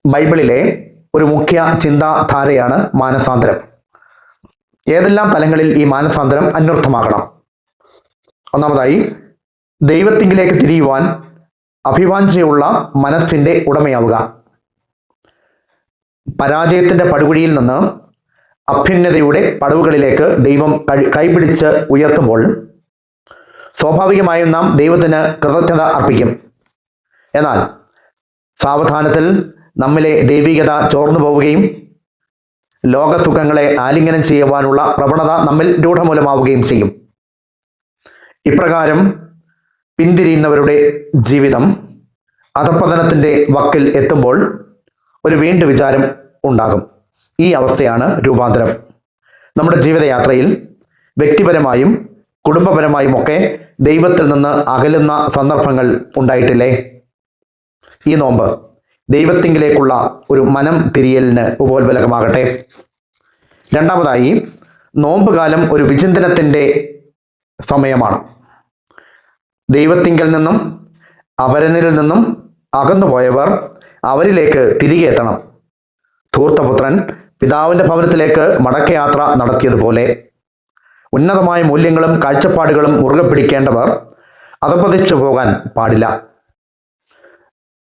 ബൈബിളിലെ ഒരു മുഖ്യ ചിന്താധാരയാണ് മാനസാന്തരം. ഏതെല്ലാം തലങ്ങളിൽ ഈ മാനസാന്തരം അന്വർത്ഥമാകണം? ഒന്നാമതായി, ദൈവത്തിങ്കിലേക്ക് തിരിയുവാൻ അഭിവാഞ്ചയുള്ള മനസ്സിൻ്റെ ഉടമയാവുക. പരാജയത്തിൻ്റെ പടുകുഴിയിൽ നിന്ന് അഭ്യുന്നതയുടെ പടവുകളിലേക്ക് ദൈവം കൈപിടിച്ച് ഉയർത്തുമ്പോൾ സ്വാഭാവികമായും നാം ദൈവത്തിന് കൃതജ്ഞത അർപ്പിക്കും. എന്നാൽ സാവധാനത്തിൽ നമ്മിലെ ദൈവികത ചോർന്നു പോവുകയും ലോകസുഖങ്ങളെ ആലിംഗനം ചെയ്യുവാനുള്ള പ്രവണത നമ്മിൽ രൂഢമൂലമാവുകയും ചെയ്യും. ഇപ്രകാരം പിന്തിരിയുന്നവരുടെ ജീവിതം അധപ്പതനത്തിൻ്റെ വക്കിൽ എത്തുമ്പോൾ ഒരു വീണ്ടും വിചാരം ഉണ്ടാകും. ഈ അവസ്ഥയാണ് രൂപാന്തരം. നമ്മുടെ ജീവിതയാത്രയിൽ വ്യക്തിപരമായും കുടുംബപരമായും ഒക്കെ ദൈവത്തിൽ നിന്ന് അകലുന്ന സന്ദർഭങ്ങൾ ഉണ്ടായിട്ടില്ലേ? ഈ നോമ്പ് ദൈവത്തിങ്കിലേക്കുള്ള ഒരു മനം തിരിയലിന് ഉപോത്ബലകമാകട്ടെ. രണ്ടാമതായി, നോമ്പ് കാലം ഒരു വിചിന്തനത്തിൻ്റെ സമയമാണ്. ദൈവത്തിങ്കൽ നിന്നും അവരനിൽ നിന്നും അകന്നുപോയവർ അവരിലേക്ക് തിരികെ എത്തണം. ധൂർത്തപുത്രൻ പിതാവിൻ്റെ ഭവനത്തിലേക്ക് മടക്കയാത്ര നടത്തിയതുപോലെ ഉന്നതമായ മൂല്യങ്ങളും കാഴ്ചപ്പാടുകളും മുറുകെ പിടിക്കേണ്ടവർ അധപ്പതിച്ചു പോകാൻ പാടില്ല.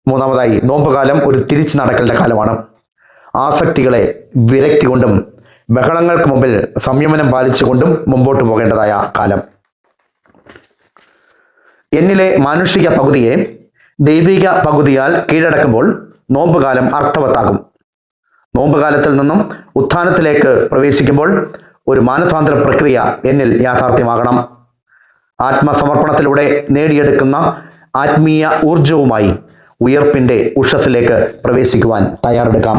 മൂന്നാമതായി, നോമ്പുകാലം ഒരു തിരിച്ചു നടക്കലിൻ്റെ കാലമാണ്. ആസക്തികളെ വിരക്തി കൊണ്ടും ബഹളങ്ങൾക്ക് മുമ്പിൽ സംയമനം പാലിച്ചുകൊണ്ടും മുമ്പോട്ട് പോകേണ്ടതായ കാലം. എന്നിലെ മാനുഷിക പകുതിയെ ദൈവിക പകുതിയാൽ കീഴടക്കുമ്പോൾ നോമ്പുകാലം അർത്ഥവത്താകും. നോമ്പുകാലത്തിൽ നിന്നും ഉത്ഥാനത്തിലേക്ക് പ്രവേശിക്കുമ്പോൾ ഒരു മാനസാന്തര പ്രക്രിയ എന്നിൽ യാഥാർത്ഥ്യമാകണം. ആത്മസമർപ്പണത്തിലൂടെ നേടിയെടുക്കുന്ന ആത്മീയ ഊർജവുമായി ഉയർപ്പിൻ്റെ ഉഷസ്സിലേക്ക് പ്രവേശിക്കുവാൻ തയ്യാറെടുക്കാം.